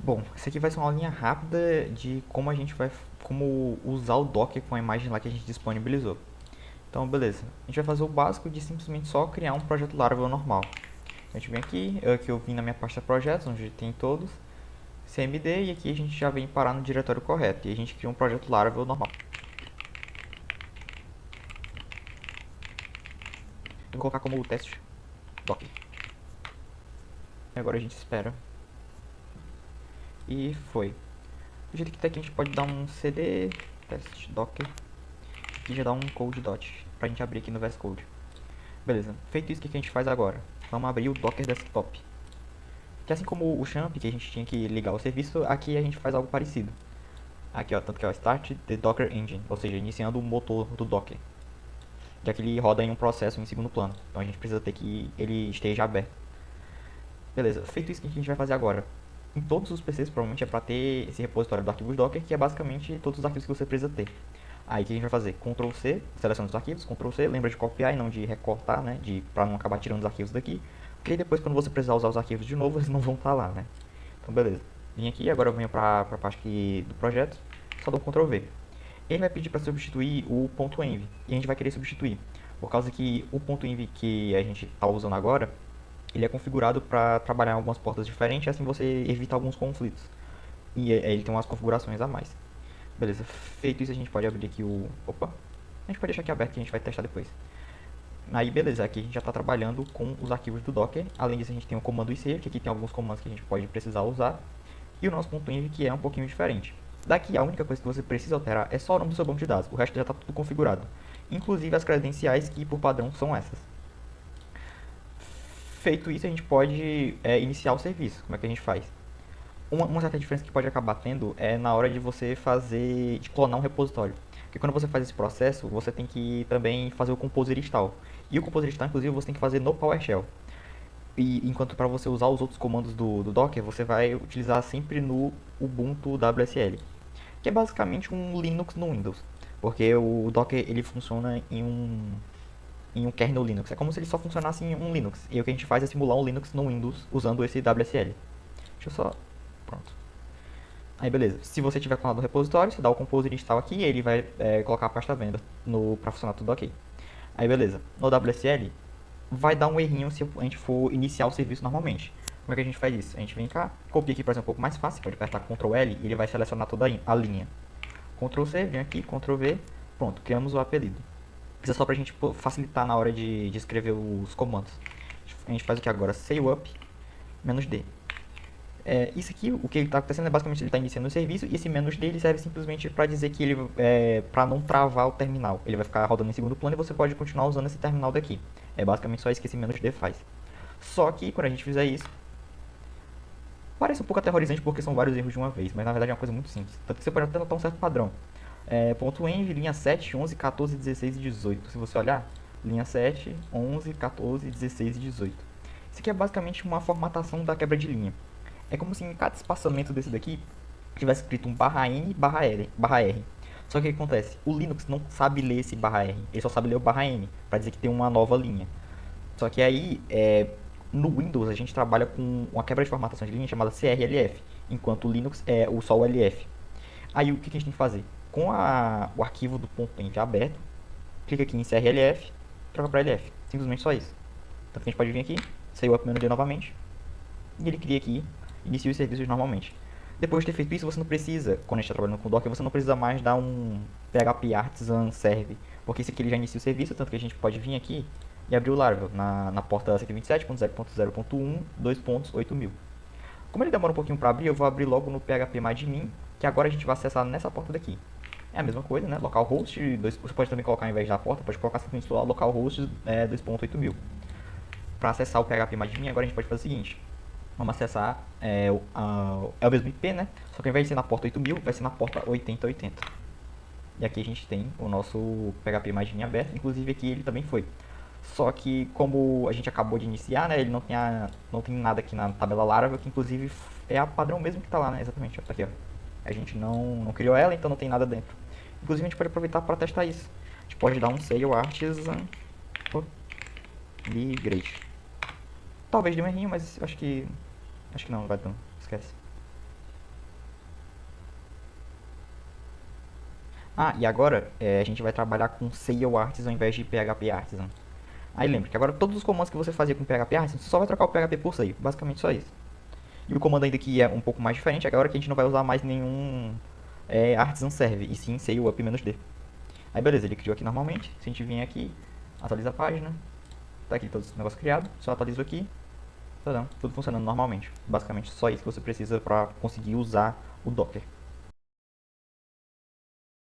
Bom, essa aqui vai ser uma linha rápida de como usar o Docker com a imagem lá que a gente disponibilizou. Então, beleza. A gente vai fazer o básico de simplesmente só criar um projeto Laravel normal. A gente vem aqui eu vim na minha pasta projetos, onde tem todos, CMD, e aqui a gente já vem parar no diretório correto. E a gente cria um projeto Laravel normal. Eu vou colocar como teste Docker. E agora a gente espera. E foi. Do jeito que tá aqui, a gente pode dar um cd teste Docker. Aqui já dá um code dot pra gente abrir aqui no VS Code. Beleza, feito isso, o que a gente faz agora? Vamos abrir o Docker Desktop. Que assim como o Champ, que a gente tinha que ligar o serviço, aqui a gente faz algo parecido. Aqui ó, tanto que é o Start the Docker Engine, ou seja, iniciando o motor do Docker. Já que ele roda em um processo em segundo plano. Então a gente precisa ter que ele esteja aberto. Beleza, feito isso, o que a gente vai fazer agora? Em todos os PCs provavelmente é para ter esse repositório do arquivo Docker, que é basicamente todos os arquivos que você precisa ter. Aí o que a gente vai fazer? Ctrl C, seleciona os arquivos, Ctrl C, lembra de copiar e não de recortar, né? Para não acabar tirando os arquivos daqui. Porque aí depois quando você precisar usar os arquivos de novo, eles não vão estar lá, né? Então beleza. Vim aqui, agora eu venho para a parte aqui do projeto, só dou Ctrl V. Ele vai pedir para substituir o .env, e a gente vai querer substituir. Por causa que o .env que a gente está usando agora, ele é configurado para trabalhar em algumas portas diferentes, assim você evita alguns conflitos. E ele tem umas configurações a mais. Beleza, feito isso a gente pode abrir aqui o... Opa, a gente pode deixar aqui aberto que a gente vai testar depois. Aí beleza, aqui a gente já está trabalhando com os arquivos do Docker. Além disso a gente tem o comando IC, que aqui tem alguns comandos que a gente pode precisar usar. E o nosso .env que é um pouquinho diferente. Daqui a única coisa que você precisa alterar é só o nome do seu banco de dados. O resto já está tudo configurado. Inclusive as credenciais que por padrão são essas. Feito isso a gente pode iniciar o serviço. Como é que a gente faz? Uma certa diferença que pode acabar tendo é na hora de você de clonar um repositório. Porque quando você faz esse processo, você tem que também fazer o composer install. E o composer install, inclusive, você tem que fazer no PowerShell. E enquanto para você usar os outros comandos do Docker, você vai utilizar sempre no Ubuntu WSL, que é basicamente um Linux no Windows. Porque o Docker ele funciona em um kernel Linux. É como se ele só funcionasse em um Linux. E o que a gente faz é simular um Linux no Windows usando esse WSL. Deixa eu só... Pronto. Aí beleza, se você tiver clonado o repositório, você dá o composer install aqui e ele vai colocar a pasta à venda para funcionar tudo ok. Aí beleza, no WSL vai dar um errinho se a gente for iniciar o serviço normalmente. Como é que a gente faz isso? A gente vem cá, copia aqui para ser um pouco mais fácil, pode apertar Ctrl L e ele vai selecionar toda a linha. Ctrl C, vem aqui, Ctrl V, pronto, criamos o apelido. Isso é só pra gente facilitar na hora de escrever os comandos. A gente faz o que agora? Say up, menos D. Isso aqui, o que está acontecendo é basicamente ele está iniciando o serviço e esse menos D ele serve simplesmente para dizer que ele para não travar o terminal. Ele vai ficar rodando em segundo plano e você pode continuar usando esse terminal daqui. É basicamente só isso que esse menos D faz. Só que quando a gente fizer isso, parece um pouco aterrorizante porque são vários erros de uma vez, mas na verdade é uma coisa muito simples. Tanto que você pode até notar um certo padrão. Ponto .env, linha 7, 11, 14, 16 e 18. Se você olhar, linha 7, 11, 14, 16 e 18. Isso aqui é basicamente uma formatação da quebra de linha. É como se em cada espaçamento desse daqui tivesse escrito um barra N, barra R, barra R. Só que o que acontece? O Linux não sabe ler esse barra R, ele só sabe ler o barra N, para dizer que tem uma nova linha. Só que aí, no Windows, a gente trabalha com uma quebra de formatação de linha chamada CRLF, enquanto o Linux é só o LF. Aí o que a gente tem que fazer? Com o arquivo do .env aberto, clica aqui em CRLF, troca para LF. Simplesmente só isso. Tanto que a gente pode vir aqui, saiu o up-menu novamente, e ele cria aqui, inicia os serviços normalmente. Depois de ter feito isso, você não precisa, quando a gente está trabalhando com Docker, você não precisa mais dar um PHP artisan serve, porque esse aqui ele já inicia o serviço, tanto que a gente pode vir aqui e abrir o Laravel na porta 127.0.0.1 2.8000. Como ele demora um pouquinho para abrir, eu vou abrir logo no phpMyAdmin, que agora a gente vai acessar nessa porta daqui. É a mesma coisa, né? Localhost, você pode também colocar ao invés da porta, pode colocar simplesmente lá localhost 2.8000. Para acessar o phpMyAdmin, agora a gente pode fazer o seguinte: vamos acessar é o mesmo IP, né? Só que ao invés de ser na porta 8000, vai ser na porta 8080. E aqui a gente tem o nosso phpMyAdmin aberto, inclusive aqui ele também foi. Só que como a gente acabou de iniciar, né, ele não tem nada aqui na tabela Laravel, que inclusive é a padrão mesmo que está lá, né? Exatamente, ó, tá aqui, ó. A gente não criou ela, então não tem nada dentro. Inclusive a gente pode aproveitar para testar isso. A gente pode dar um sale artisan migrate. Talvez dê um errinho, mas acho que não vai dar, esquece. Ah, e agora a gente vai trabalhar com Sail Artisan ao invés de PHP Artisan. Aí lembre que agora todos os comandos que você fazia com PHP Artisan, você só vai trocar o PHP por Sail. Basicamente só isso. E o comando ainda que é um pouco mais diferente, agora que a gente não vai usar mais nenhum Artisan Serve, e sim Sail Up-D. Aí beleza, ele criou aqui normalmente. Se a gente vir aqui, atualiza a página. Tá aqui todo esse negócio criado. Só atualizo aqui. Tá dando, tudo funcionando normalmente. Basicamente só isso que você precisa para conseguir usar o Docker.